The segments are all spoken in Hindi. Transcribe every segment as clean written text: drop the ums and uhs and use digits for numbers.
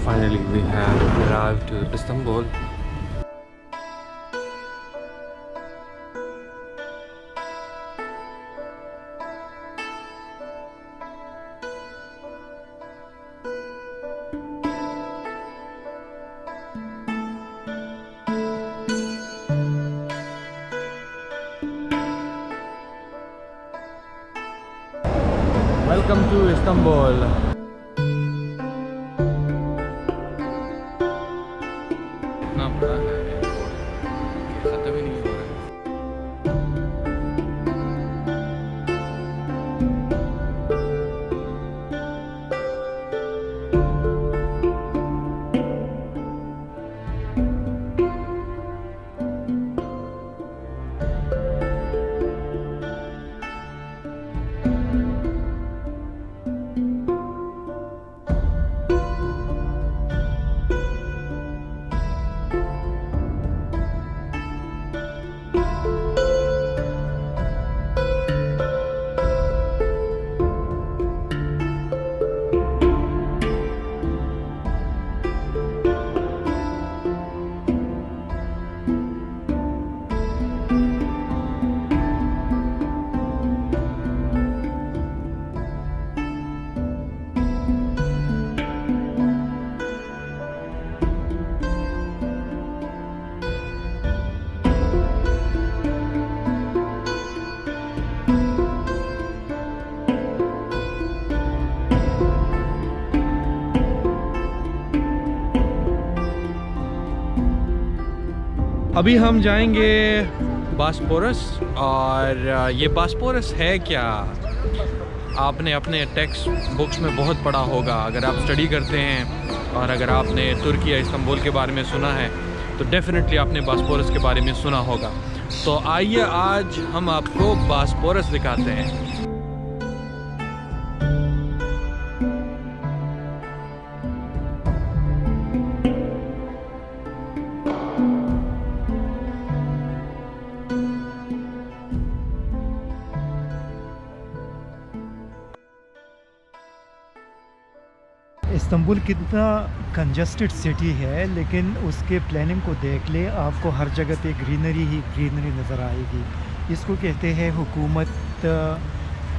Finally, we have arrived to Istanbul. Welcome to Istanbul. इतना बड़ा है एयरपोर्ट, खत्म ही नहीं हो रहा है। अभी हम जाएंगे बास्पोरस। और ये बास्पोरस है क्या, आपने अपने टेक्स्ट बुक्स में बहुत पढ़ा होगा अगर आप स्टडी करते हैं, और अगर आपने तुर्की या इस्तांबुल के बारे में सुना है तो डेफिनेटली आपने बास्पोरस के बारे में सुना होगा। तो आइए आज हम आपको बास्पोरस दिखाते हैं। इस्तांबुल कितना कंजस्टेड सिटी है, लेकिन उसके प्लानिंग को देख ले, आपको हर जगह पे ग्रीनरी ही ग्रीनरी नज़र आएगी। इसको कहते हैं हुकूमत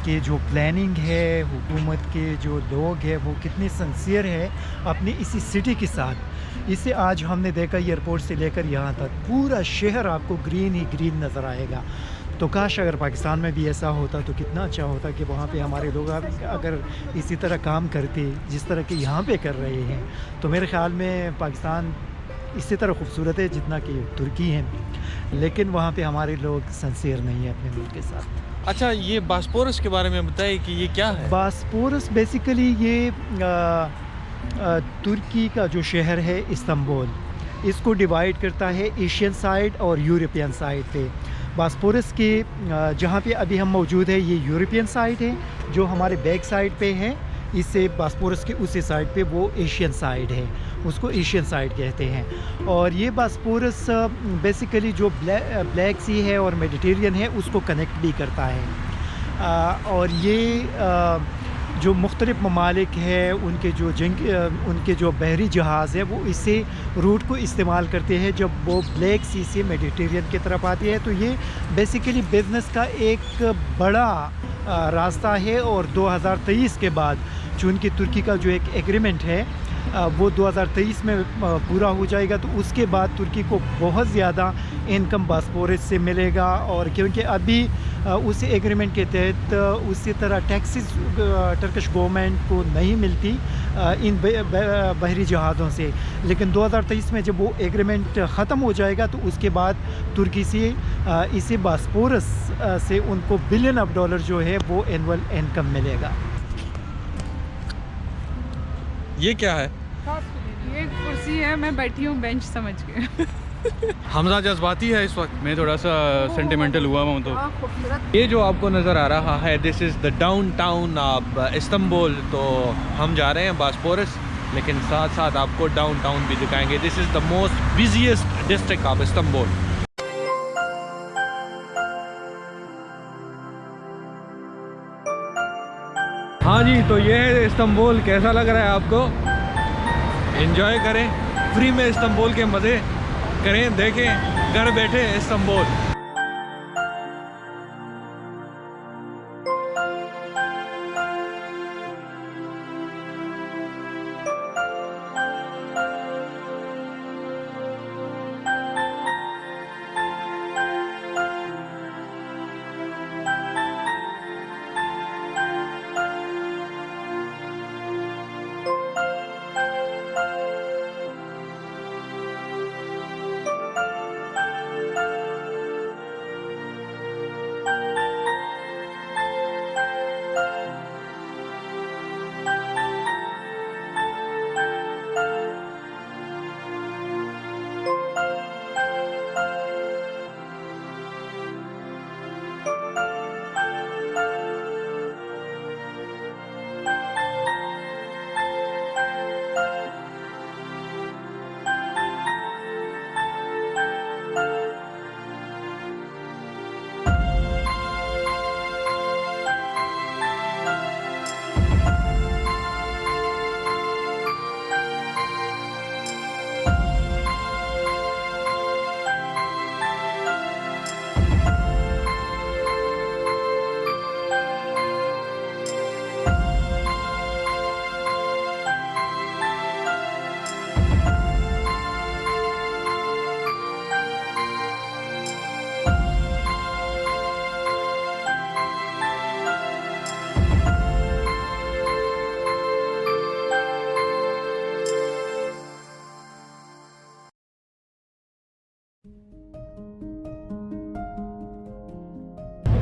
के जो प्लानिंग है, हुकूमत के जो लोग हैं वो कितने सिंसियर है अपनी इसी सिटी के साथ। इसे आज हमने देखा एयरपोर्ट से लेकर यहाँ तक पूरा शहर आपको ग्रीन ही ग्रीन नज़र आएगा। तो काश अगर पाकिस्तान में भी ऐसा होता तो कितना अच्छा होता कि वहाँ पे हमारे लोग अगर इसी तरह काम करते जिस तरह के यहाँ पे कर रहे हैं, तो मेरे ख़्याल में पाकिस्तान इसी तरह खूबसूरत है जितना कि तुर्की है, लेकिन वहाँ पे हमारे लोग सिंसियर नहीं है अपने मुल्क के साथ। अच्छा, ये बास्पोरस के बारे में बताइए कि ये क्या है। बास्पोरस बेसिकली ये तुर्की का जो शहर है इस्तांबुल, इसको डिवाइड करता है एशियन साइड और यूरोपियन साइड पे। बास्पोरस के जहाँ पे अभी हम मौजूद है ये यूरोपियन साइड है, जो हमारे बैक साइड पे है। इससे बास्पोरस के उसी साइड पे वो एशियन साइड है, उसको एशियन साइड कहते हैं। और ये बास्पोरस बेसिकली जो ब्लैक सी है और मेडिटेरियन है उसको कनेक्ट भी करता है। और ये जो मुख्तलिफ़ ममालिक है उनके जो बहरी जहाज़ है वो इसे रूट को इस्तेमाल करते हैं जब वो ब्लैक सी से मेडिटेरियन की तरफ आती है। तो ये बेसिकली बिज़नेस का एक बड़ा रास्ता है। और 2023 के बाद चूँकि तुर्की का जो एक एग्रीमेंट है वो 2023 में पूरा हो जाएगा, तो उसके बाद तुर्की को बहुत ज़्यादा इनकम बास्पोरस से मिलेगा। और क्योंकि अभी उस एग्रीमेंट के तहत उसी तरह टैक्सेस टर्किश गवर्नमेंट को नहीं मिलती इन बहरी जहाज़ों से, लेकिन 2023 में जब वो एग्रीमेंट ख़त्म हो जाएगा तो उसके बाद तुर्की से इसी बास्पोरस से उनको बिलियन ऑफ डॉलर जो है वो एनुअल इनकम मिलेगा। ये क्या है? ये कुर्सी है, मैं बैठी हूँ बेंच समझ के। हमजा जज्बाती है इस वक्त, मैं थोड़ा सा सेंटिमेंटल हुआ हूँ। तो ये जो आपको नज़र आ रहा है this is the down town of Istanbul. तो हम जा रहे हैं बास्पोरस, लेकिन साथ साथ आपको डाउन टाउन भी दिखाएंगे। This is the most busiest district of Istanbul. हाँ जी, तो ये है इस्तांबुल। कैसा लग रहा है आपको? एंजॉय करें, फ्री में इस्तांबुल के मज़े करें, देखें घर बैठे इस्तांबुल।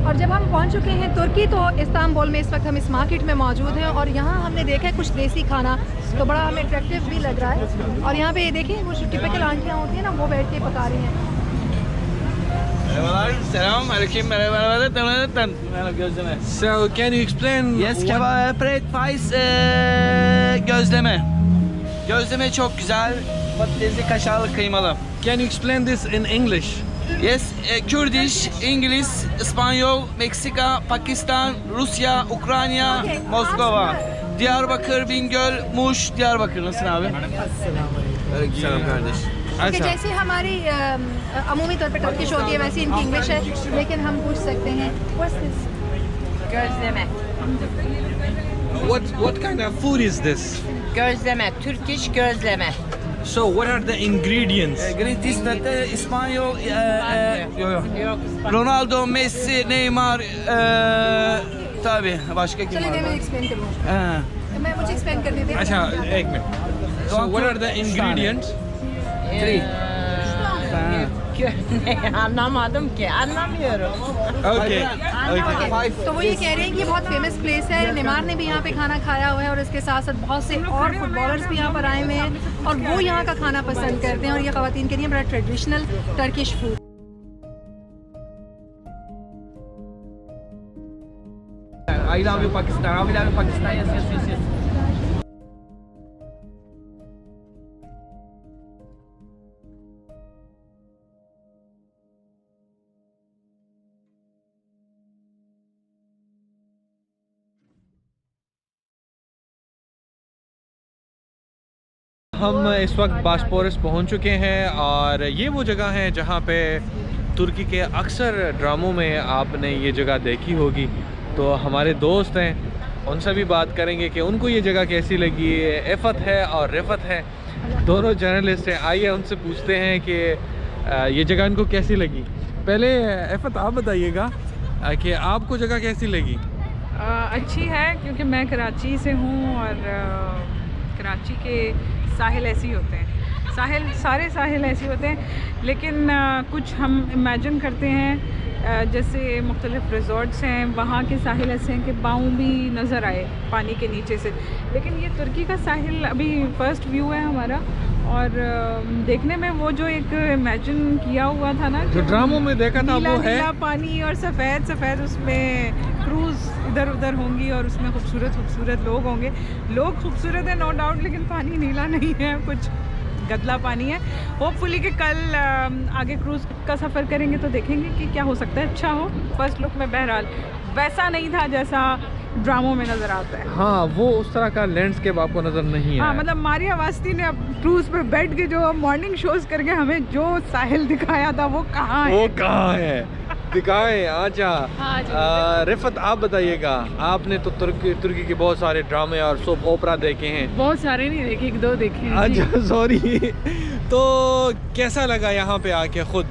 और जब हम पहुंच चुके हैं तुर्की, तो इस्तांबुल में इस वक्त हम इस मार्केट में मौजूद हैं और यहाँ हमने देखा है कुछ देसी खाना, तो बड़ा हमें अट्रैक्टिव भी लग रहा है। और यहाँ पे ये देखिए वो टिपिकल आंटियाँ होती हैं ना, वो बैठ के पका रही हैं। So can you explain? Yes, breakfast gözleme. Gözleme çok güzel. Patatesli, kaşarlı, kıymalı. Can you explain this in English? Yes, Kürdiş, İngiliz, İspanyol, Meksika, Pakistan, Rusya, Ukrayna, Okay, Moskova. aslında- Diyarbakır, Bingöl, Muş, Diyarbakır. Nasılsın abi? Selam kardeş. कि अच्छा, जैसे हमारी अमूमी तौर पर टर्किश होती है वैसे इनकी इंग्लिश है, लेकिन हम पूछ सकते हैं What's this? Gözleme. what kind of food is this? Gözleme. Türk iş gözleme. So what are the ingredients? Great İspanyol, Yok. Ronaldo, Messi, Neymar, tabii başka kim चलिए मैं var? एक्सप्लेन करूँ, Ha. मैं मुझे एक्सप्लेन कर देते अच्छा, एक minute. So what are the ingredients? Anlamadım ki. Anlamıyorum. Okay. Okay. तो वो ये कह रहे हैं कि बहुत फेमस प्लेस है, नेमार ने भी यहाँ पे खाना खाया हुआ है और इसके साथ साथ बहुत से और फुटबॉलर्स भी यहाँ पर आए हुए हैं और वो यहाँ का खाना पसंद करते हैं और ये ख़वातीन के लिए बड़ा traditional Turkish food. I love you Pakistan. I love you Pakistan. Yes. हम इस वक्त बास्पोरस पहुंच चुके हैं और ये वो जगह है जहाँ पे तुर्की के अक्सर ड्रामों में आपने ये जगह देखी होगी। तो हमारे दोस्त हैं, उनसे भी बात करेंगे कि उनको ये जगह कैसी लगी। एफत है और रिफत है, दोनों जर्नलिस्ट हैं। आइए उनसे पूछते हैं कि ये जगह इनको कैसी लगी। पहले एफत आप बताइएगा कि आपको जगह कैसी लगी। अच्छी है क्योंकि मैं कराची से हूँ और कराची के साहिल ऐसे ही होते हैं, सारे साहिल ऐसे होते हैं, लेकिन कुछ हम इमेजिन करते हैं जैसे मुख्तलिफ रिजॉर्ट्स हैं वहाँ के साहिल ऐसे हैं कि पाँव भी नज़र आए पानी के नीचे से। लेकिन ये तुर्की का साहिल अभी फ़र्स्ट व्यू है हमारा और देखने में वो जो एक इमेजिन किया हुआ था ना, जो ड्रामों में देखा था वो है नीला पानी और सफ़ेद उसमें क्रूज़ इधर उधर होंगी और उसमें खूबसूरत लोग होंगे। लोग खूबसूरत है नो डाउट, लेकिन पानी नीला नहीं है, कुछ गदला पानी है। होपफुली कि कल आगे क्रूज़ का सफ़र करेंगे तो देखेंगे कि क्या हो सकता है, अच्छा हो। फर्स्ट लुक में बहरहाल वैसा नहीं था जैसा ड्रामों में नज़र आता है। हाँ, वो उस तरह का लैंडस्केप आपको नज़र नहीं हाँ, आया। मतलब मारिया वास्ती ने अब क्रूज पे बैठ के जो मॉर्निंग शोज करके हमें जो साहिल दिखाया था वो कहाँ है? वो कहाँ है दिखाएं। अच्छा, रिफत आप बताइएगा, आपने तो तुर्की के बहुत सारे ड्रामे और सोप ओपरा देखे हैं। बहुत सारे नहीं देखे, एक दो देखे हैं। अच्छा, सॉरी। तो कैसा लगा यहाँ पे आके खुद?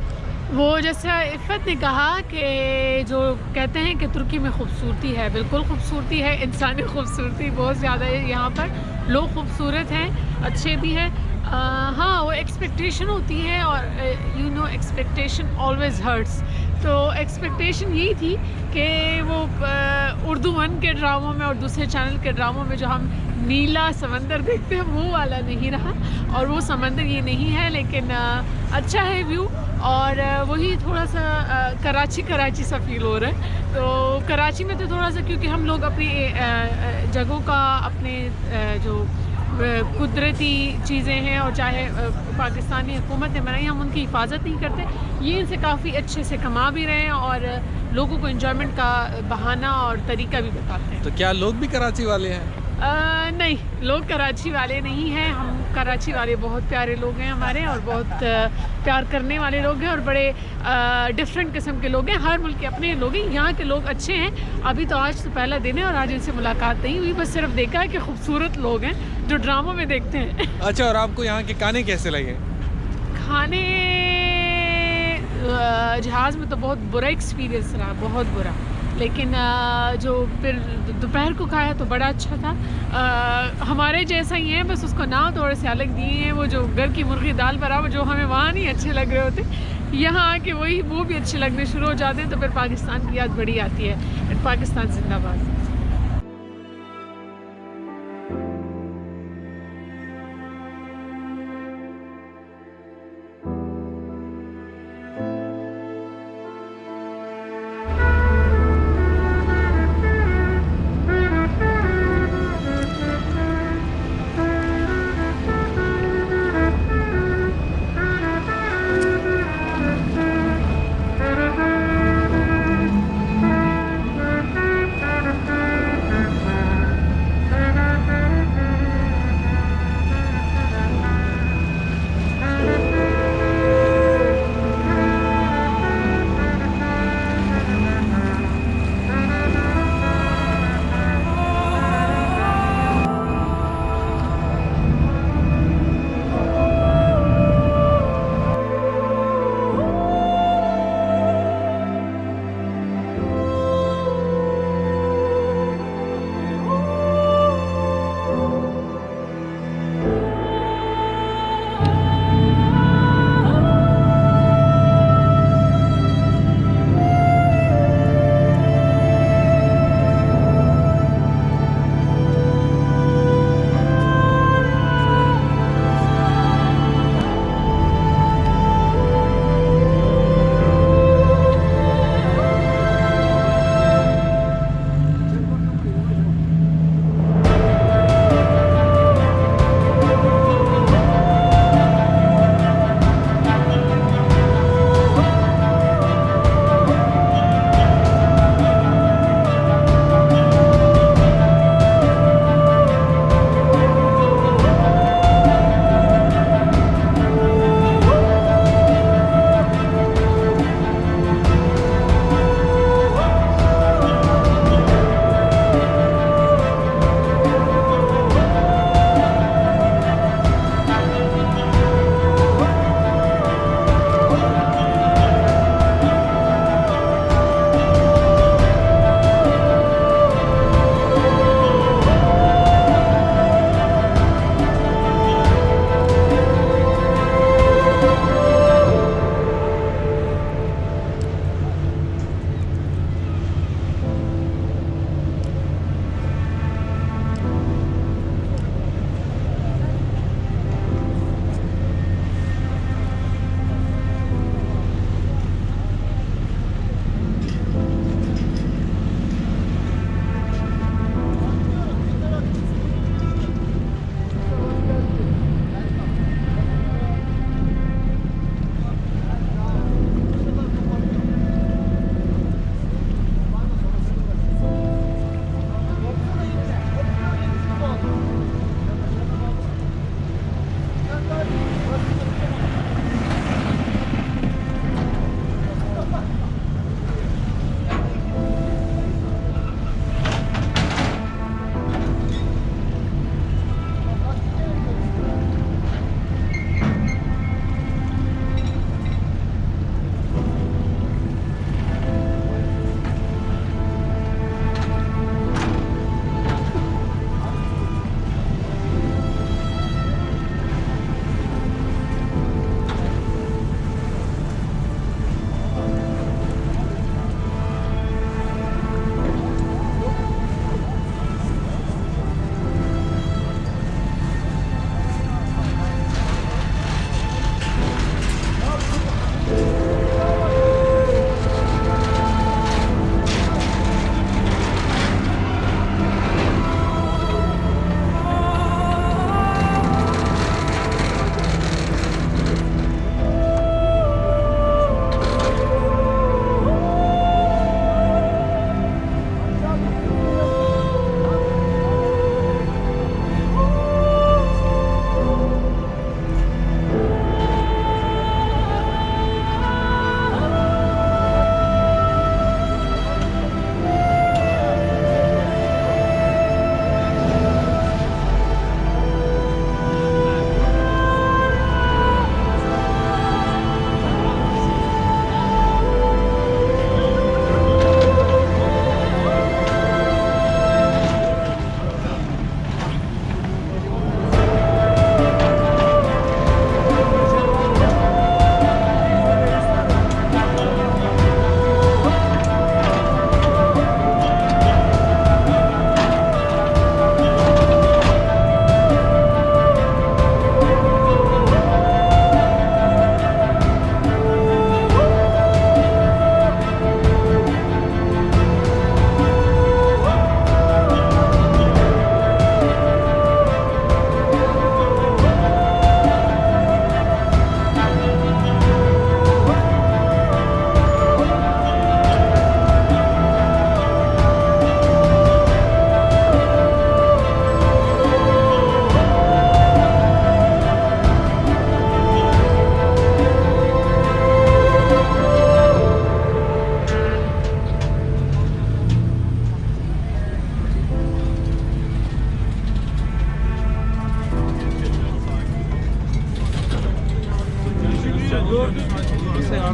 वो जैसा इफ़त ने कहा कि जो कहते हैं कि तुर्की में खूबसूरती है, बिल्कुल खूबसूरती है, इंसानी खूबसूरती बहुत ज़्यादा है यहाँ पर। लोग खूबसूरत हैं, अच्छे भी हैं। हाँ, वो एक्सपेक्टेशन होती है और you know expectation always hurts. तो एक्सपेक्टेशन यही थी कि वो उर्दू 1 के ड्रामों में और दूसरे चैनल के ड्रामों में जो हम नीला समंदर देखते हैं वो वाला नहीं रहा, और वो समंदर ये नहीं है, लेकिन अच्छा है व्यू। और वही थोड़ा सा कराची सा फील हो रहा है। तो कराची में तो थोड़ा सा, क्योंकि हम लोग अपनी जगहों का, अपने जो कुदरती चीज़ें हैं और चाहे पाकिस्तानी हुकूमत ने बनाई, हम उनकी हिफाजत नहीं करते। ये इनसे काफ़ी अच्छे से कमा भी रहे हैं और लोगों को एंजॉयमेंट का बहाना और तरीका भी बताते हैं। तो क्या लोग भी कराची वाले हैं? नहीं, लोग कराची वाले नहीं हैं। हम कराची वाले बहुत प्यारे लोग हैं हमारे, और बहुत प्यार करने वाले लोग हैं, और बड़े डिफरेंट किस्म के लोग हैं। हर मुल्क के अपने लोग हैं। यहाँ के लोग अच्छे हैं। अभी तो आज तो पहला दिन है और आज इनसे मुलाकात नहीं हुई, बस सिर्फ देखा है कि खूबसूरत लोग हैं जो ड्रामों में देखते हैं। अच्छा, और आपको यहाँ के खाने कैसे लगे? खाने जहाज़ में तो बहुत बुरा एक्सपीरियंस रहा, बहुत बुरा। लेकिन जो फिर दोपहर को खाया तो बड़ा अच्छा था। हमारे जैसा ही है, बस उसको नाम थोड़े से अलग दिए हैं। वो जो घर की मुर्गी दाल बराबर जो हमें वहाँ नहीं अच्छे लग रहे होते, यहाँ आके वो भी अच्छे लगने शुरू हो जाते हैं। तो फिर पाकिस्तान की याद बड़ी आती है। पाकिस्तान जिंदाबाद।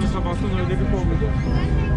sabahtan öyle bir oldu.